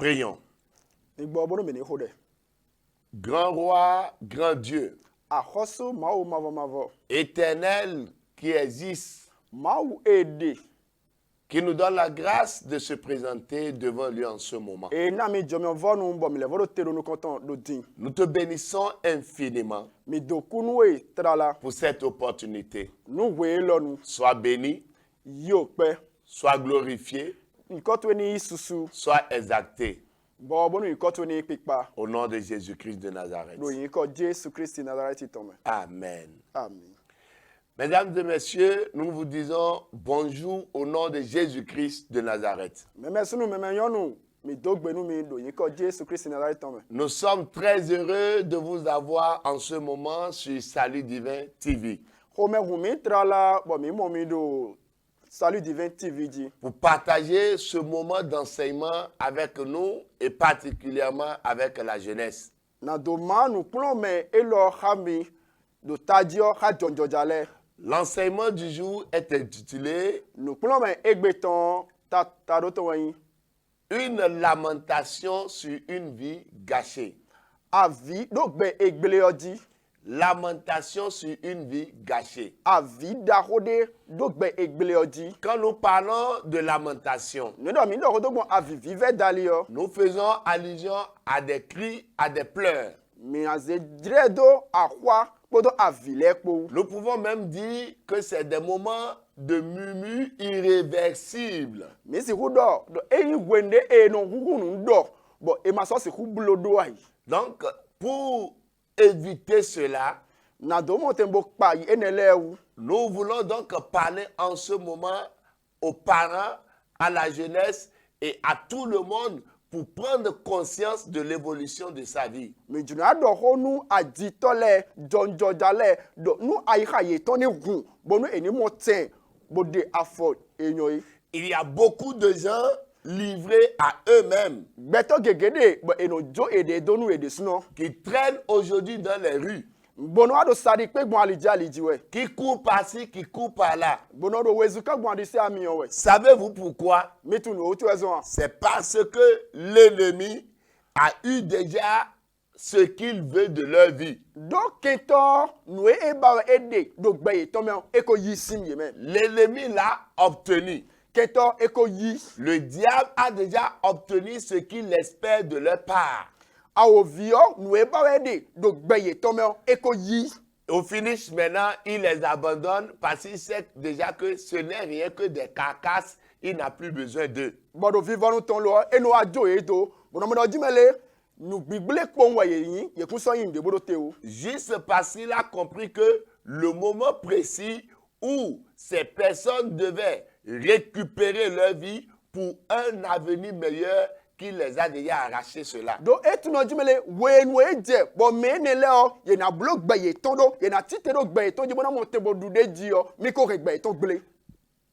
Prions. Igbo bono meni hode. Grand roi, grand Dieu, Ahosu mau mavo. éternel qui existe, Mau ede. qui nous donne la grâce de se présenter devant lui en ce moment. E na mi jomi vonu mbo mi le vodo tero no konton do din. Nous te bénissons infiniment Mi do kunwe trala. pour cette opportunité. Nu we lonu. Sois béni, Yo pe. sois glorifié, Ikotwe ni susu. sois exalté Bo bono ikotwe ni pikpa. au nom de Jésus-Christ de Nazareth. Do yin ko Jesu Christi Nazareth tome. Amen. Amen. Mesdames et messieurs, nous vous disons bonjour au nom de Jésus-Christ de Nazareth. Meme sunu meme yonu. Mi dogbe nu mi do yin ko Jesu Christi Nazareth tome. Nous sommes très heureux de vous avoir en ce moment sur Salut Divin TV Home humi trala bo mi mo mi do Salut Divin TV ji. pour partager ce moment d'enseignement avec nous et particulièrement avec la jeunesse. Na do manu plon me elo hami do tadio ha jonjojale. L'enseignement du jour est intitulé Nou plon me egbeton ta do to yin. Une lamentation sur une vie gâchée. Avi do gbe egbele odi. Lamentation sur une vie gâchée. Avi darode do gbe egbele odi. Quand nous parlons de lamentation, Ne do mi do do bon avi vive dali yo. nous faisons allusion à des cris, à des pleurs. Mi aze dredo akwa podo avi lekpo. Nous pouvons même dire que c'est des moments de murmures irréversibles. Mi si hu do eyin gwende e no hugunu do. Bo e ma so si hu blodo ai. Donc, pour éviter cela, Na do mo tembo pa yi enele wu. nous voulons donc parler en ce moment aux parents, à la jeunesse et à tout le monde pour prendre conscience de l'évolution de sa vie. Mi juna do honu aditole jonjojale do nu ayiha ye toni gun bo nu eni mo ten bo de afo enyoyi. Il y a beaucoup de gens livrés à eux-mêmes Beto gegede bo eno jo ede do nu ede suno. qui traînent aujourd'hui dans les rues, Bono ado sadi pe gbon aliji we. qui courent par-ci, qui courent par-là. Bono do wezuka gbon adi se ami we. Savez-vous pourquoi? Mi tu no otu ezon. C'est parce que l'ennemi a eu déjà ce qu'il veut de leur vie. Do kento nu e ba ede do gbe ye to me eko yi sim ye me. L'ennemi l'a obtenu. Kento eko yi. Le diable a déjà obtenu ce qu'il espère de leur part. Awo vio nu e ba ede do gbe ye to me eko yi. Au finish, maintenant, il les abandonne parce qu'il sait déjà que ce n'est rien que des carcasses. Il n'a plus besoin d'eux. Bodo vivant ton lo eno ajo edo. Bono mo do jimele nu gbigbele pon wa ye yin ye kun so yin de bodo te o. Juste parce qu'il a compris que le moment précis où ces personnes devaient récupérer leur vie pour un avenir meilleur, qu'il les a déjà arraché cela. Do etu no jimele we nu eje bo me ne le o ye na blog gbe ye ton do ye na tite do gbe ye ton je bona mo te bo du de ji o mi ko re gbe ye ton gbele.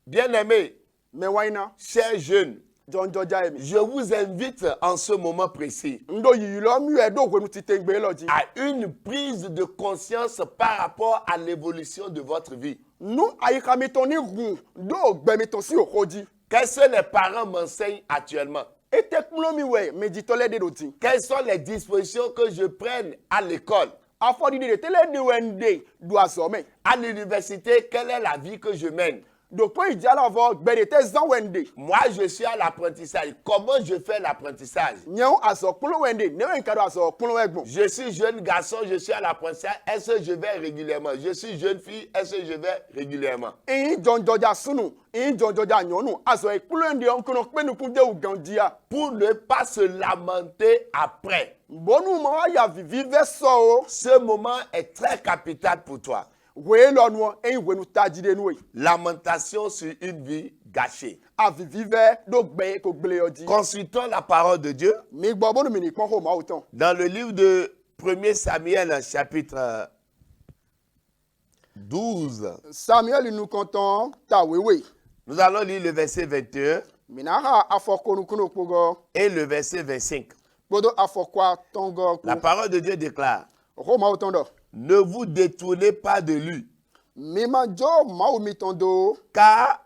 Bien-aimés, Me waina chers jeunes, John Georgia emi. je vous invite en ce moment précis Ndo yi lo mi e do we nu tite gbe lo ji. à une prise de conscience par rapport à l'évolution de votre vie. Nu ayika mi ton ni gun do gbe mi ton si okoji. Quels sont les parents m'enseignent actuellement? Ete kulo mi we me ji tole de do tin. Quelles sont les dispositions que je prenne à l'école? Afodi de tele de wende do asome. À l'université, quelle est la vie que je mène? Do po ijala vo gbe de te zan wende. Moi, je suis à l'apprentissage. Comment je fais l'apprentissage? Nyon aso kulo wende ne we nkado aso kulo egbon. Je suis jeune garçon, je suis à l'apprentissage. Est-ce que je vais régulièrement? Je suis jeune fille, est-ce que je vais régulièrement? Eyin John Georgia sunu, eyin John Georgia nyonu aso e kulo wende onkono pe nu kun de u gandia. Pour ne pas se lamenter après. Bonu mo ya vive so o. Ce moment est très capital pour toi. We lo nu eyin we nu tajide nu we. Lamentation sur une vie gâchée. Avi vive do gbe ko gbele oji. Consultons la parole de Dieu Mi gbo bonu mi ni pon ho ma otan. dans le livre de 1 Samuel, chapitre 12. Samuel nu kontan ta wewe. Nous allons lire le verset 21 Minara afokonu kuno pogo. et le verset 25. Bodo afokwa tongo La ku. parole de Dieu déclare: Ho ma otan do. ne vous détournez pas de lui, Mi ma jo ma o mi tondo. car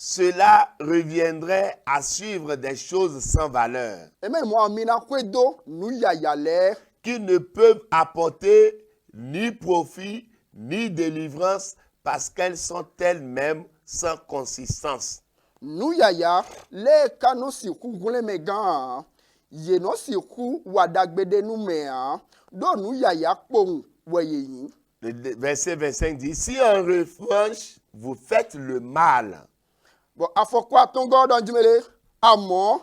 cela reviendrait à suivre des choses sans valeur, eme mo amina kwedo nu yaya le qui ne peuvent apporter ni profit ni délivrance parce qu'elles sont elles-mêmes sans consistance. nu yaya le kanu siku gule me gan ye no siku wadagbede nu me an do nu yaya pohun weye yin. Le verset 25 dit, si en revanche vous faites le mal, Bon afokwa ton god on jimele amo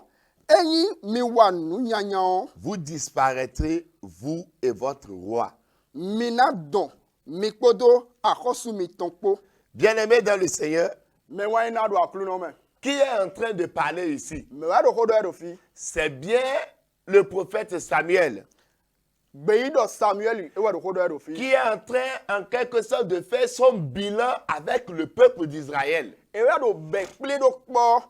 eyin mi wa nu yanyan vous disparaîtrez, vous et votre roi. mina don mi kodo akosu mi tonpo Bien-aimés dans le Seigneur, me wa ina do akulu no me qui est en train de parler ici? me wa do kodo e do fi C'est bien le prophète Samuel gbeyi do Samuel e wa do kodo e do fi qui est en train, en quelque sorte, de faire son bilan avec le peuple d'Israël. e wa do be ple do kpo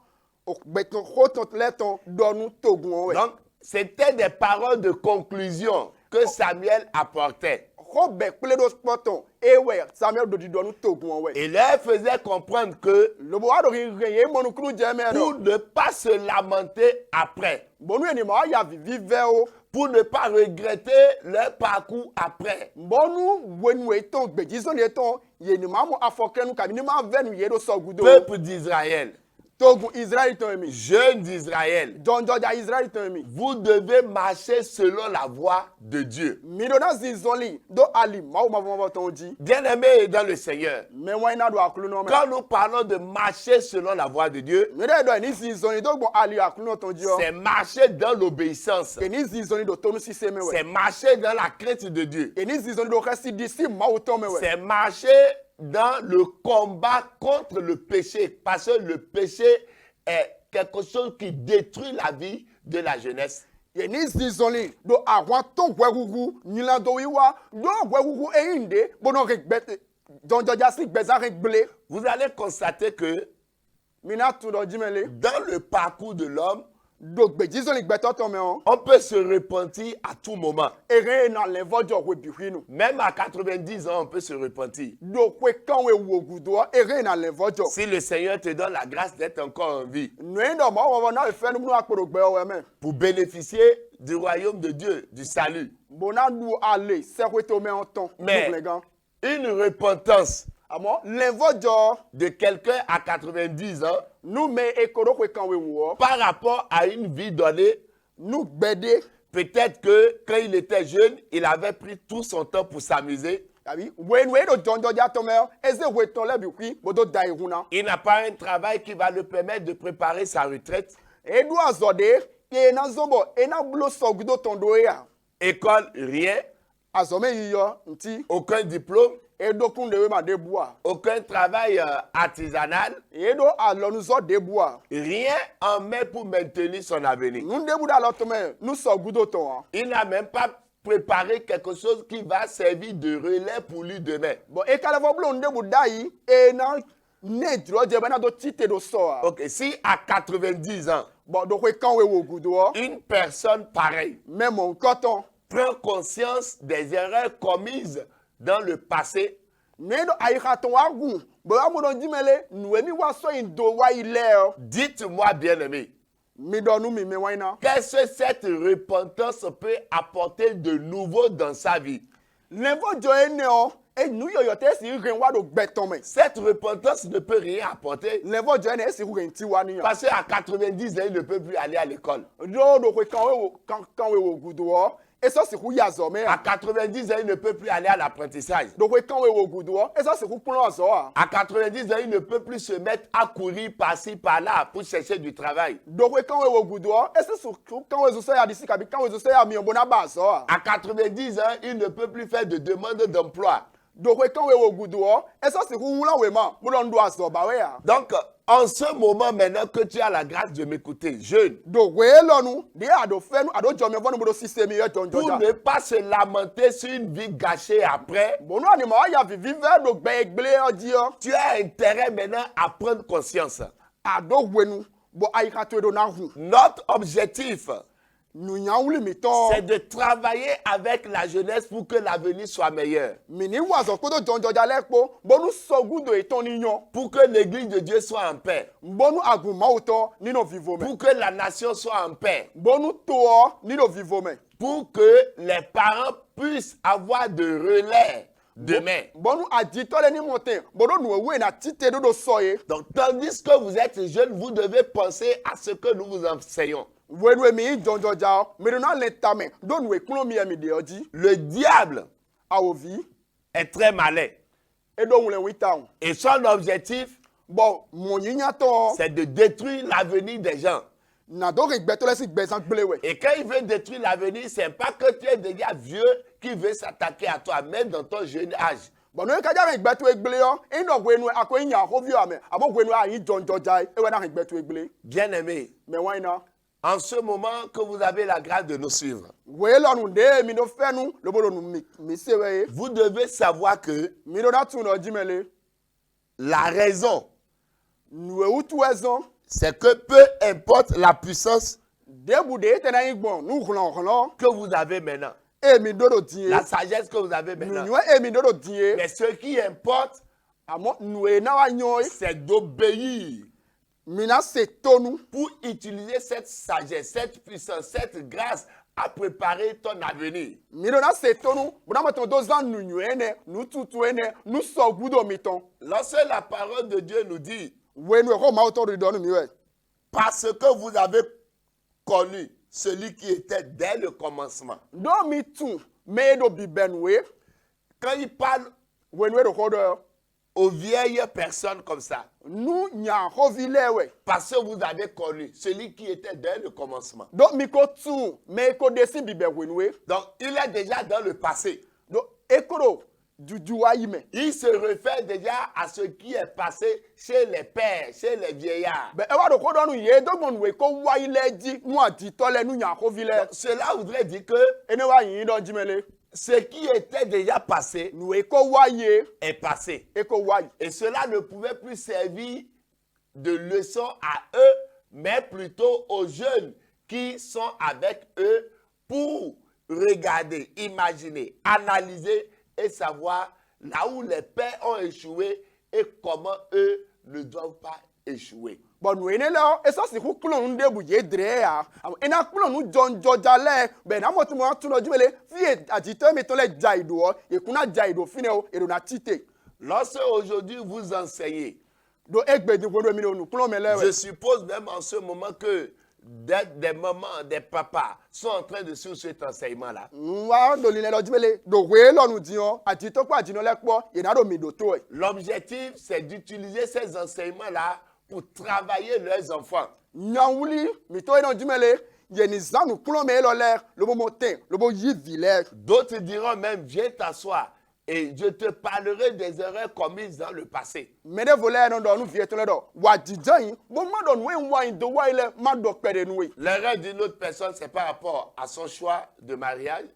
o be ton ko ton le ton do nu togun we Donc, c'était des paroles de conclusion que Samuel apportait. ko be ple do kpo ton e we Samuel do di do nu togun we Et leur faisait comprendre que lo bo wa do ri ye mo nu kru je me pour do ne pas se lamenter après, bonu eni ma ya vive o pour ne pas regretter leur parcours après, bonu wenu eton gbeji so le ton ye ni ma mo afokenu kabi ni ma venu ye do so gudo peuple d'Israël, togun Israel ton emi jeunes d'Israël, jonjoja Israel ton emi vous devez marcher selon la voie de Dieu. mi do na zizoli do ali ma o ma ton ji Bien-aimés dans le Seigneur, me wa ina do akulu no me quand nous parlons de marcher selon la voie de Dieu, mi de do ni zizoli do gbon ali akulu no ton ji o c'est marcher dans l'obéissance, eni zizoli do tonu sise me we c'est marcher dans la crainte de Dieu, eni zizoli do kasi disi ma o ton me we c'est marcher dans le combat contre le péché, parce que le péché est quelque chose qui détruit la vie de la jeunesse. eni zizoli do àwọn ton gwegugu nila do wiwa do gwegugu eyinde bono regbe jonjoja si gbeza regbele Vous allez constater que mina tu do jimele dans le parcours de l'homme, do gbeji zoli gbeto ton me on on peut se repentir à tout moment. ere na le vojo we bihinu Même à 90 ans, on peut se repentir. do kwe kan we wogudo ere na le vojo Si le Seigneur te donne la grâce d'être encore en vie nuendo mo wo na fe nu akporo gbe o me pour bénéficier du royaume de Dieu, du salut. bona du ale sekwe to me on ton Mais le gan une repentance amo le vojo de quelqu'un à 90 ans nu me ekoro kwe kan we wo par rapport à une vie donnée, nu gbede peut-être que quand il était jeune, il avait pris tout son temps pour s'amuser. tabi wen we do jonjoja to me eze we ton le bi kwi bodo da ihuna Il n'a pas un travail qui va le permettre de préparer sa retraite. edu azode e na zombo e na blo sogudo ton do ya École, rien. azome yiyo nti Aucun diplôme, edo kun de we ma de bua aucun travail artisanal. edo alonu zo de bua Rien en main pour maintenir son avenir. nu de buda lo to me nu sogudo ton Il n'a même pas préparé quelque chose qui va servir de relais pour lui demain. bon e kala fo blo nde buda yi e na ne dro je bana do tite do so Ok, si à 90 ans, bon do kwe kan we wo gudo une personne pareille même mon coton prend conscience des erreurs commises dans le passé, nedo ayika ton agun bo amodo jimele nu emi wa so indo wa ile o dites-moi bien-aimé, mi do nu mi me wa ina qu'est-ce que cette repentance peut apporter de nouveau dans sa vie? levo jo ene o e nu yo te si ren wa do gbeton me Cette repentance ne peut rien apporter levo jo ene e si ren ti wa ni parce qu'à 90 ans, il ne peut plus aller à l'école. do kwe kan we wo gudo o e so si ku ya zo me À 90 ans, il ne peut plus aller à l'apprentissage. do kwe kan we wo gudo o e so si ku pon zo À 90 ans, il ne peut plus se mettre à courir par-ci, par-là pour chercher du travail. do kwe kan we wo gudo o e so kan we zo so ya disi kabi kan we zo so ya mi obona ba zo À 90 ans, il ne peut plus faire de demande d'emploi. do kwe kan we wo gudo o e so si ku wula we ma mo do ndo azo ba we ya Donc, en ce moment maintenant que tu as la grâce de m'écouter, jeune, do we lonu de ado fenu ado jo me vonu bo do system ye pour jonjoja ne pas se lamenter sur une vie gâchée après, bono ani ma ya vivi ve do gbe egbele oji o tu as intérêt maintenant à prendre conscience. ado wenu bo ayika to do na hu Notre objectif, nunya wuli mi tɔ. c'est de travailler avec la jeunesse pour que l'avenir soit meilleur. Mini wazɔ kpoto jɔnjɔdza lɛ kpo bonu sɔgudo etɔn ni nyɔ. Pour que l'église de Dieu soit en paix. Bonu agunmawo tɔ nínú vivo mɛ. Pour que la nation soit en paix. Bonu toɔ nínú vivo mɛ. Pour que les parents puissent avoir de relais demain. Bonu aditɔ lɛ ni mɔtɛ bonu nuwewe na tite dodo sɔ ye. Donc, tandis que vous êtes jeune, vous devez penser à ce que nous vous enseignons. Wenwe mi jɔnjɔdza o mirina le tame do nuwe kplɔ mi emi de ɔdzi. Le diable Awovi est très malin. edo ŋun le wi ta o. Et son objectif, Bɔn mɔnyinyatɔ c'est de détruire l'avenir des gens. nado ke gbɛtɔ lɛ si gbɛzan gbele wɛ. Et quand il veut détruire l'avenir, c'est pas que tu es déjà vieux qui veut s'attaquer à toi, même dans ton jeune âge. Bɔn n'oye kadza ke gbɛtɔ egbele yɔ enɔ wenu ako enya xovi yɔ ame abo wenu ayi jɔnjɔdza ye ewɛ na ke gbɛtɔ egbele. Bien-aimés, Mɛ wɔnyi na. en ce moment que vous avez la grâce de nous suivre, Wòye lɔnu de mi do fɛnu lobolo nu mi se wɛ ye. vous devez savoir que Mi do na tun nɔ dzi mɛ le. la raison, Nuwewu tu ɛzɔn. c'est que peu importe la puissance Debu de ete na yi gbɔn nu hlɔnhlɔn. que vous avez maintenant, Emi dodo di ye. la sagesse que vous avez maintenant, Nunyɔ emi dodo di ye. mais ce qui importe, Amɔ nuwe na wa nyɔ ye. c'est d'obéir Mina se tonu. pour utiliser cette sagesse, cette puissance, cette grâce à préparer ton avenir. Mi do na se tonu. Bunamɔtɔ do zan nunyɔ ene nu tutu ene nu sɔgu do mi tɔn. Lorsque la parole de Dieu nous dit, Wenu ɛkɔ maaw tɔ do dɔnu mi wɛ. parce que vous avez connu celui qui était dès le commencement. Do mi tun me do bibɛn we. Quand il parle Wenu do kɔ dɔ. aux vieilles personnes comme ça, Nu nya xovi lɛ wɛ. parce que vous avez connu celui qui était dès le commencement. Do mi ko tun me ko desi bibɛ wenu we. Donc, il est déjà dans le passé. Do ekoro juju wa yi mɛ. Il se réfère déjà à ce qui est passé chez les pères, chez les vieillards. Bɛ ɛwà do ko dɔnu ye dogbɔn nuwe ko wa yi lɛ dzi nu aditɔ lɛ nu nya xovi lɛ. Cela voudrait dire que Ene wa yin dɔn dzi mɛ le. ce qui était déjà passé Nuwe ko wa ye est passé. eko wa yi. Et cela ne pouvait plus servir de leçon à eux, mais plutôt aux jeunes qui sont avec eux pour regarder, imaginer, analyser et savoir là où les pères ont échoué et comment eux ne doivent pas échouer. Bɔn nuwe ne lɛ esɔ si ku kplɔ nu de bu ye dre ya. Ena kplɔ nu jɔnjɔdza lɛ bɛ na mɔtu mɔ tu nɔ dzi mɛ le fi aditɔ mi tɔ lɛ dza yi do wɔ ekuna dza yi do fi ne o edo na ti te. Lorsque aujourd'hui vous enseignez, Do egbedi wo do mi ne o nu kplɔ mɛ lɛ je wɛ. suppose même en ce moment que des mamans, des papas sont en train de suivre cet enseignement-là. Wa do li lɛ lɔ dzi mɛ le do hoe lɔnu di yɔ aditɔ kpɔ adinɔ lɛ kpɔ yena do mi do to yɛ. L'objectif, c'est d'utiliser ces enseignements-là pour travailler leurs enfants. Nyawuli mi to yen dzi mɛ le yeni zanu kplɔ mɛ lɔ lɛ lobo mo te lobo yi vi lɛ. D'autres diront même, viens t'asseoir et je te parlerai des erreurs commises dans le passé. Mɛ de vo lɛ nɔ dɔ nu vie to lɛ dɔ wa didza yi bo ma dɔ nu ye wa yi do wa yi lɛ ma dɔ kpɛ de nu ye. L'erreur d'une autre personne, c'est par rapport à son choix de mariage.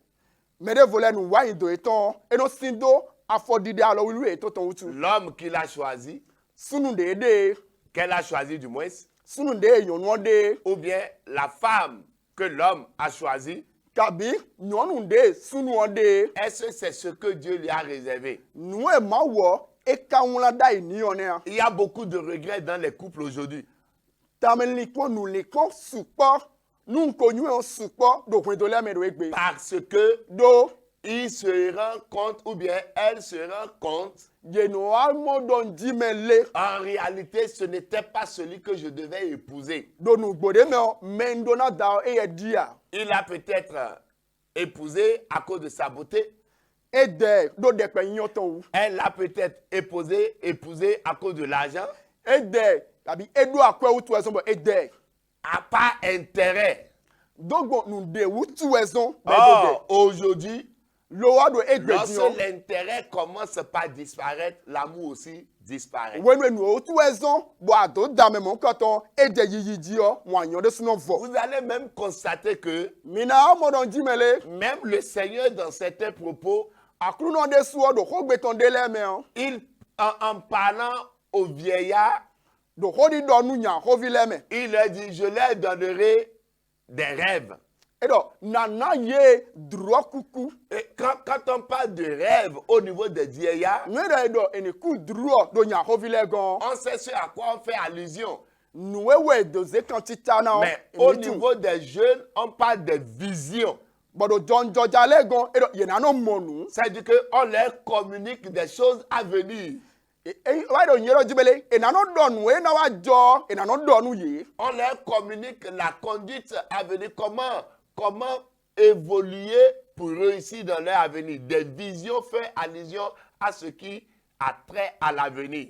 Mɛ de vo lɛ nu wa yi do etɔn eno si do afɔdidi alɔ wuli ye to tɔn wutu. L'homme qu'il a choisi, Sunu de de qu'elle a choisi du moins, sunu de nyɔnua de ou bien la femme que l'homme a choisie, kabi nyɔnu de sunua de est-ce que c'est ce que Dieu lui a réservé? nu ye ma wɔ eka ŋula da yi ni yɔ ne ya. Il y a beaucoup de regrets dans les couples aujourd'hui. Tameli kpɔ nuli kpɔ sukpɔ nu ko nyuie sukpɔ do kun do lɛ mɛ do egbe. Parce que Do il se rend compte, ou bien elle se rend compte, yeno amɔdɔn di mɛ le en réalité, ce n'était pas celui que je devais épouser. do nu gbode mɛ o mɛ n donna da o eye di ya. Il a peut-être épousé à cause de sa beauté. E dɛ do dɛkpɛ nyɔtɔn wu. Elle l'a peut-être épousé à cause de l'argent. E dɛ kabi e do akɔ wutu ɛsɔn bɔ e dɛ À pas intérêt. dogbɔn nu de wutu ɛsɔn bɛ do Or, aujourd'hui, dɛ lowa do egbe di lorsque yɔ. l'intérêt commence par disparaître, l'amour aussi disparaît. Wenu enu wutu ɛsɔn bɔ a do da mɛ mɔ nkɔtɔn e dɛ yiyi di yɔ mo anyɔ de sunɔ vɔ. Vous allez même constater que Mina amɔdɔn di mɛ le même le Seigneur, dans certains propos, akulunɔ de suɔ do ko gbetɔn de lɛ mɛ o en parlant aux vieillards, do ko di dɔ nu nya ko vi lɛ mɛ. il leur dit, je leur donnerai des rêves. eɖɔ nana ye drɔ kuku Et quand on parle de rêve au niveau des vieillards, nu eɖɔ eɖɔ eniku drɔ do nyaxɔvi lɛ gan on sait ce à quoi on fait allusion. nuwewe doze kan tita na Mais au niveau des jeunes, on parle de vision. gbɔdɔ jɔnjɔdza lɛ gan eɖɔ yena no mɔnu C'est-à-dire qu'on leur communique des choses à venir. wa eɖɔ nyɛ ɖɔ dzi bele ena no ɖɔ nu ena wa dzɔ ena no ɖɔ nu ye On leur communique la conduite à venir, comment évoluer pour réussir dans leur avenir. Des visions font allusion à ce qui a trait à l'avenir.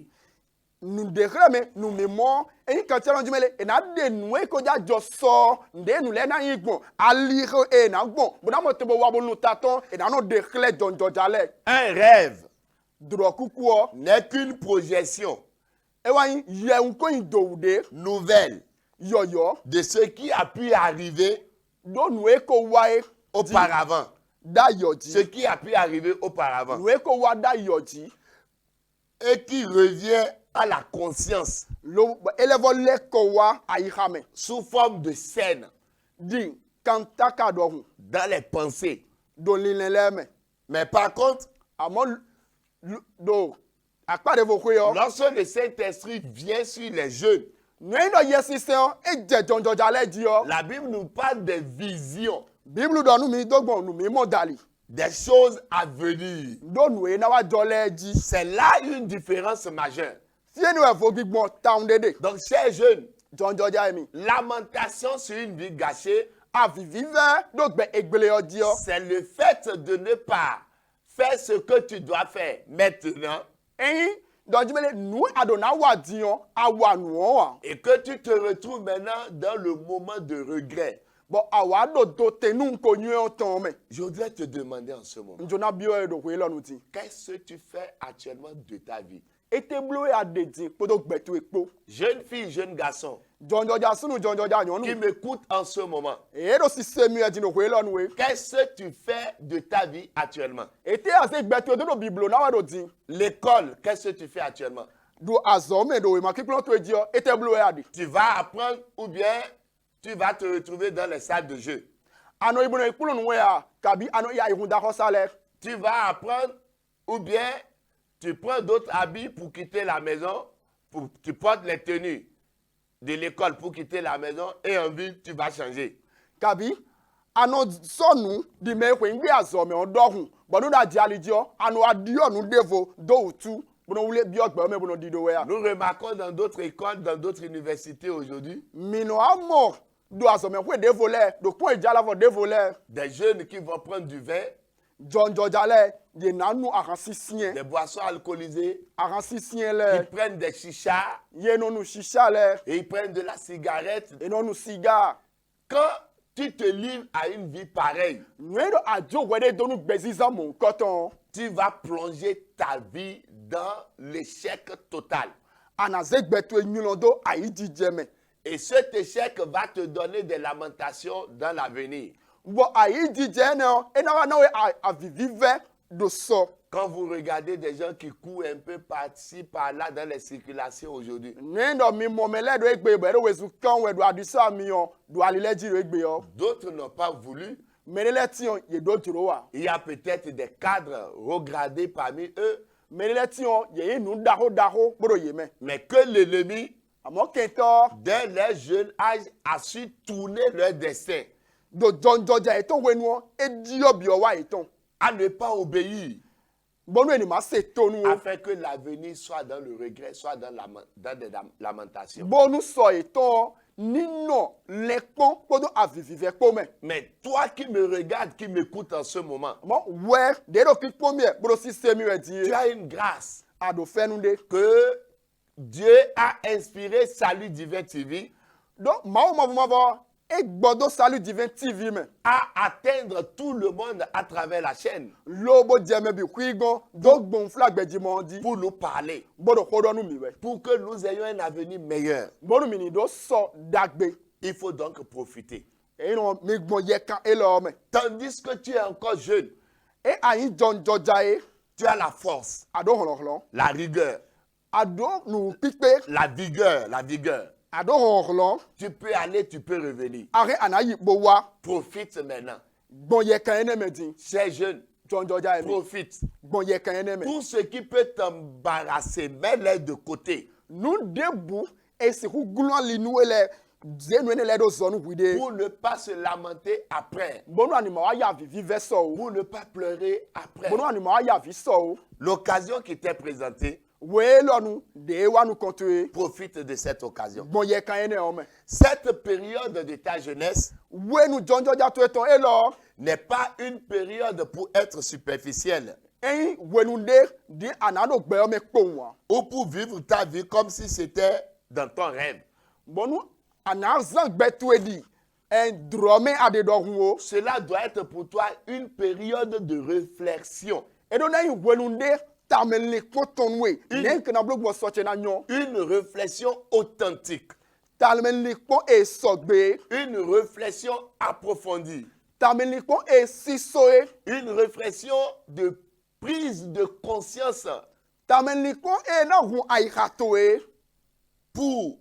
nu de xlẽ me nu mi mɔ eyi kan tse lɔ dzi mele ena de nu yi ko dza dzɔ sɔ nde nu lɛ na yi gbɔn ali xe ena gbɔn bona mo te be wa bo nu tatɔ ena no de xlẽ jɔnjɔdza lɛ Un rêve drɔ kukuɔ n'est qu'une projection ewa yi yɛn ko yi dowu de nouvelle yɔyɔ de ce qui a pu arriver do nu yi ko wa ye auparavant. da yɔ Ce dzi qui a pu arriver auparavant. nu yi ko wa da yɔ dzi Et qui revient à la conscience lo elevɔ lɛ ko wa ayi xa me sous forme de scène di kantaka dɔ hun dans les pensées. do lilɛ lɛ me Mais par contre, àmọ́ do akpa de fo koe yɔ. lorsque le Saint-Esprit vient sur les jeunes, Nuen dɔ yɛ sisan edze jɔnjɔdza lɛ dzi yɔ. la Bible nous parle des visions, Biblu dɔ nu mi dɔgbɔn nu mi mɔ dali. des choses à venir. Do nu ye na wa jɔ lɛ dzi. C'est là une différence majeure. Fie nu ɛfɔ gbigbɔn taun dede. Donc, chers jeunes, Jɔnjɔdza ye mi. lamentation sur une vie gâchée, Avivi vɛ do gbɛ egbele yɔ dzi yɔ. c'est le fait de ne pas faire ce que tu dois faire maintenant Eyin dɔdzimele nu adona wa di yɔ awa nuɔ wa. et que tu te retrouves maintenant dans le moment de regret. Bɔn awa do tenu ko nyuie tɔn mɛ. Je voudrais te demander en ce moment, Njona bi yɔ ye do koe lɔ nu ti. qu'est-ce que tu fais actuellement de ta vie? Ete blo ya de di kpoto gbɛtu ekpo. Jeune fille, jeune garçon, Jɔnjɔdza sunu jɔnjɔdza qui nyɔnu. m'écoute en ce moment, Eye do sise mi yɛ di no koe lɔ nu ye. qu'est-ce que tu fais de ta vie actuellement? Ete ase gbɛtu do biblo na wa do di. L'école, qu'est-ce que tu fais actuellement? Do azɔme do ema kikplɔ to edzi yɔ ete blo ya di. Tu vas apprendre ou bien tu vas te retrouver dans les salles de jeu. Ano ibono ikplo nu ya kabi ano ya ihun da hosa lɛ. Tu vas apprendre ou bien tu prends d'autres habits pour quitter la maison, tu portes les tenues de l'école pour quitter la maison et en ville, tu vas changer. Kabi ano sɔnu di me ko ngbe azɔme o dɔhun bɔnu da di ali jɔ ano adi ɔnu devo do utu bono wule bi ɔgbɛ me bono di do ya. Nous remarquons dans d'autres écoles, dans d'autres universités aujourd'hui, Mino amo do azɔme ko devo lɛ do pon ejala fɔ devo lɛ des jeunes qui vont prendre du vin, jɔnjɔdza lɛ ye nanu ahansi siɛ des boissons alcoolisées, ahansi siɛ ils lɛ prennent des chichas ye nonu shisha lɛ et ils prennent de la cigarette. enonu siga. Quand tu te livres à une vie pareille, Nuen do adzo wɛde donu gbɛziza mo nkɔtɔn. tu vas plonger ta vie dans l'échec total. Anaze gbɛtu enyilɔ do ayi dzidze me. Et cet échec va te donner des lamentations dans l'avenir. Bɔn ayi dzidze ne ena wa na we avivi vɛ do sɔ. Quand vous regardez des gens qui courent un peu par-ci, par-là dans les circulations aujourd'hui, Nuen dɔ mi mɔmɛ lɛ do egbe bɛ do wezu kan wɛ do adisa mi yɔ do alilɛ dzi do egbe yɔ. d'autres n'ont pas voulu. Mene lɛ ti yɔ ye do dzro wa. Il y a peut-être des cadres regradés parmi eux, Mene lɛ ti yɔ ye ye nu daho kpɔdo ye mɛ. mais que l'ennemi, Àmọ́ kɛntɔ dès leur jeune âge, a su tourner leur destin do jɔnjɔdza etɔn wɛnuɔ edi yɔ biɔ wa etɔn. à ne pas obéir, Bɔnu eni ma se tonu o. afin que l'avenir soit dans le regret, soit dans des lamentations. Bɔnu sɔ etɔn ninɔ lɛ kpɔn kpɔdo avivi vɛ kpɔ mɛ. Mais toi qui me regardes, qui m'écoutes en ce moment, Àmọ́ wɛ de do kikpɔ miɛ kpɔdo sise mi wɛ di tu ye. as une grâce Ado fɛnu de. que Dieu a inspiré Salut Divin TV Donc, mavɔ egbɔdo salut divin tv mɛ. à atteindre tout le monde à travers la chaîne Lobo jɛmɛ bi kui gan do gbɔn fila gbɛdzimɔ di. pour nous parler, Bɔdo kɔdɔnu mi wɛ. pour que nous ayons un avenir meilleur. Bɔnu mi ni do sɔ dagbe. Il faut donc profiter. Eyi nɔ mi gbɔn yɛ kan elɔ mɛ. Tandis que tu es encore jeune, E ayi jɔnjɔdza ye. tu as la force, Ado hɔlɔhɔlɔ. la rigueur, Ado nu kpikpe. la vigueur, ado honglon Tu peux aller, tu peux revenir. are anayi bowa Profite maintenant. gbon ye kan ene medin Chers jeunes, jonjoja emi profite. gbon ye kan ene me Tout ce qui peut t'embarrasser, mets-les de côté nu debu esi hu glon li nu ele zenu ene le do zonu wide pour ne pas se lamenter après, bonu ani ma wa ya vivi veso o pour ne pas pleurer après. bonu ani ma wa ya vi so o L'occasion qui t'est présentée, we lonu de wa nu kontue profite de cette occasion. gbon ye kan ene o me Cette période de ta jeunesse we nu jonjoja to eton e lo n'est pas une période pour être superficielle eyin we nu de anado gbe o me kpohun ou pour vivre ta vie comme si c'était dans ton rêve. bonu anazan gbe to edi en drome ade do hun o Cela doit être pour toi une période de réflexion, edo na yin we nu de tamele potonwe nen kana blogbo so che na nyon une réflexion authentique, tamele pon e sogbe une réflexion approfondie, tamele pon e sisoe une réflexion de prise de conscience tamele pon e na hun aihatoe pour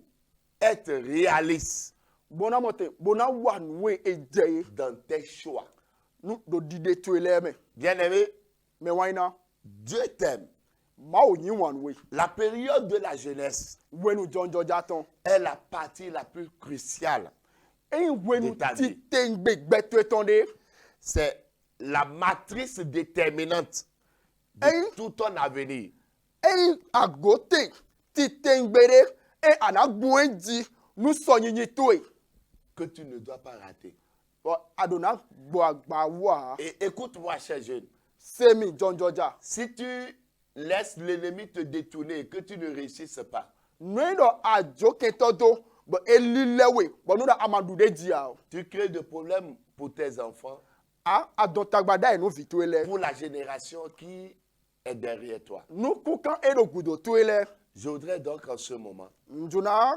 être réaliste bona mote bona wanwe eje dans tes choix. nu do dide to eleme Bien-aimé, me waina Dieu t'aime. ma o yin wanwe La période de la jeunesse wenu jonjo jaton est la partie la plus cruciale. eyin wenu De ta ti vie. tengbe gbe to etonde C'est la matrice déterminante de Hein? tout ton avenir. eyin agote ti tengbere e anagbo eji nu so yinyin to e Que tu ne dois pas rater. Bon, adona gbo agba wa Et écoute-moi, cher jeune. semi jonjoja Si tu laisses l'ennemi te détourner et que tu ne réussisses pas, nuido ajo ketodo bo elilewe bo nu da amadu de dia o tu crées des problèmes pour tes enfants, a adontagbada enu vito ele pour la génération qui est derrière toi. nu kukan edo gudo to ele Je voudrais donc en ce moment njuna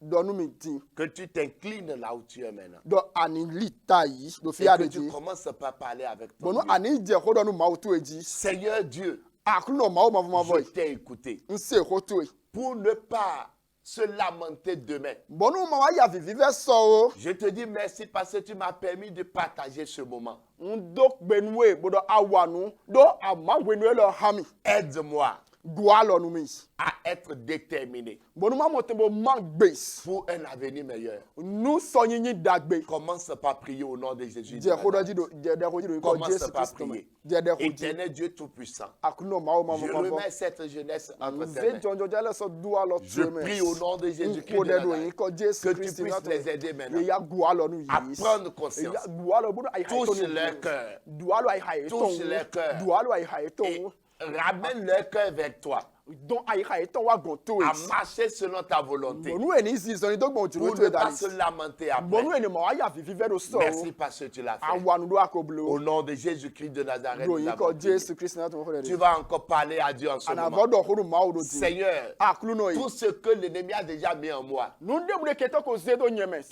do nu mi tin que tu t'inclines là où tu es maintenant. do ani lita yi do Et fi que ade tu ji commences par parler avec bo ton nu Dieu. ani je ho do nu ma o to eji Seigneur Dieu, aklu no ma o ma je boy t'ai écouté. nse ho to e Pour ne pas se lamenter demain. bo nu ma wa ya vivi ve so o Je te dis merci parce que tu m'as permis de partager ce moment. ndo gbenwe bo do awanu do amagwenu elo hami Aide-moi gwa lo nu mi à être déterminé bo nu ma mo te bo ma gbes pour un avenir meilleur. nu so yinyin dagbe Commence par prier au nom de Jésus. de je ho do Nazareth. ji do je de ho ji do ko Commence Jesus par Christ prier. je de ho ji Éternel Dieu Tout-Puissant, aklu no ma o ma je ma remets cette jeunesse entre tes nze mains. jonjo jale so duwa lo Je prie au nom de Jésus-Christ de Nazareth que tu puisses les aider maintenant ya gwa lo nu à yi prendre conscience. ya gwa lo bu ai hai Touche leur cœur duwa lo ai hai ton Touche leur cœur. duwa lo ai hai et ton ramène leur cœur vers toi don ai hai ton wa gon to à e marcher selon ta volonté bonu eni si so ni dogbon juru pour to ne e pas dali se lamenter bonu après. eni ma wa ya vivi ve do so Merci parce que tu l'as fait. awanu do akoblo Au nom de Jésus-Christ de Nazareth, nous do yi avons ko prié. Jesus Christ na to ho Tu de vas encore parler à Dieu en ce ana moment. vodo ho ma o do ti Seigneur, aklu no yi tout ce que l'ennemi a déjà mis en moi, nu de bu de keto ko zedo nyemes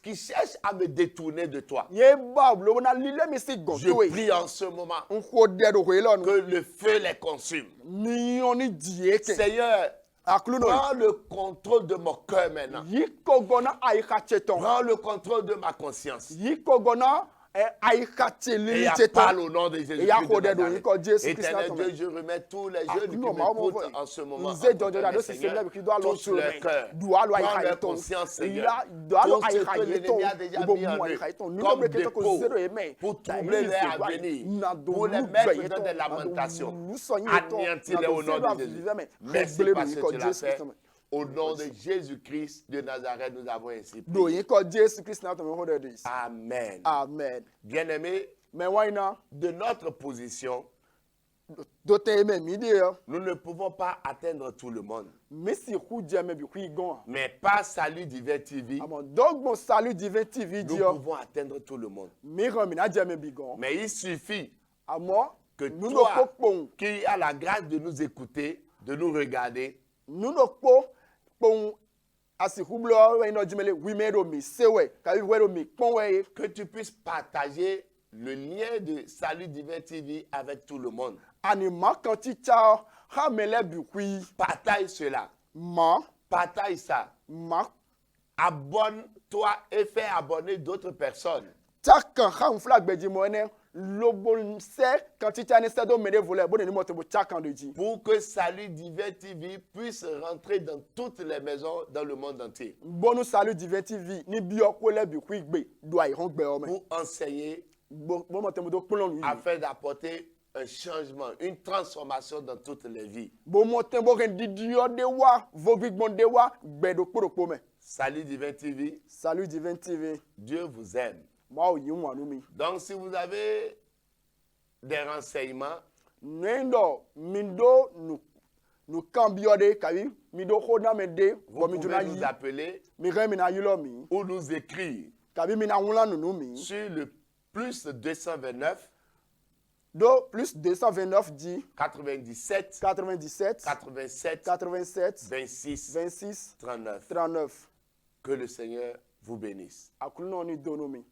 qui cherche à me détourner de toi, ye ba blo na lile mi si gon je to e prie en ce moment nko de do ho lo nu que le feu les consume. mi oni die ke Seigneur, aklu no prends le contrôle de mon cœur maintenant. yi ko gona ai ka cheton Prends le contrôle de ma conscience. yi ko gona ai ka Et lili parle cheton au nom de ya Jésus-Christ ko de de do yi Nazareth. ko Jesus Christ Éternel na Dieu, to je remets tous les jeunes qui non, ma m'écoutent voix. en ce moment. Nze jonjo da do si Seigneur, semble ki do alo touche leur cœur. do alo ai Prends ka leur ton conscience, Seigneur. ya do alo Tout ai ce ka que l'ennemi a déjà ibo mis en mu ai eux ka ton ni comme do ke to ko dépôt zero eme pour troubler leur avenir, pour les mettre dans des lamentations. Anéantis-les au nom de Jésus. Merci parce que tu l'as fait. Au nom de Jésus-Christ de Nazareth, nous avons ainsi do prié. yi ko Jesus Christ na to ho de this Amen. amen Bien-aimés, me waina de notre position, do te me mi de nous ne pouvons pas atteindre tout le monde. me si hu je me bi hu gon Mais par Salut Divin TV, amon dogbon salut divin TV nous di pouvons atteindre tout le monde. mi ran mi na je me bi gon Mais il suffit amon que nous no toi, pon qui as la grâce de nous écouter, de nous regarder, nous no pon asi hublo we no jimele we me do mi sewe ka we do mi pon we que tu puisses partager le lien de Salut Divin TV avec tout le monde. ani ma kan ti cha ha mele bi hui Partage cela. ma Partage ça. ma abonne-toi et fais abonner d'autres personnes. Tchakan ha flag beji moene lobol se quand tu tiens ça do mede voler bon ni moto tchakan de ji. Pour que Salut Divin TV puisse rentrer dans toutes les maisons dans le monde entier. Bonu Salut Divin TV ni bi okole bi ku igbe do ai hon gbe o me. Pour enseigner Bon moto do polon lui. afin d'apporter un changement, une transformation dans toutes les vies. Bon moto bo ren didio de wa vo bigbon de wa gbe do kporopo me. Salut Divin TV, Salut Divin TV. Dieu vous aime. Ma o yi won anu mi. Donc si vous avez des renseignements, Nendo mindo nu kambiode kabi mi do khona me de vous bo mi pouvez juna nous yi appeler mi re mi na yilo mi ou nous écrire kabi mi na wula nunu mi sur le plus 229 do plus 229 dit 97 97 87 87 26 26 39. 39 Que le Seigneur vous bénisse. akulu no ni dono mi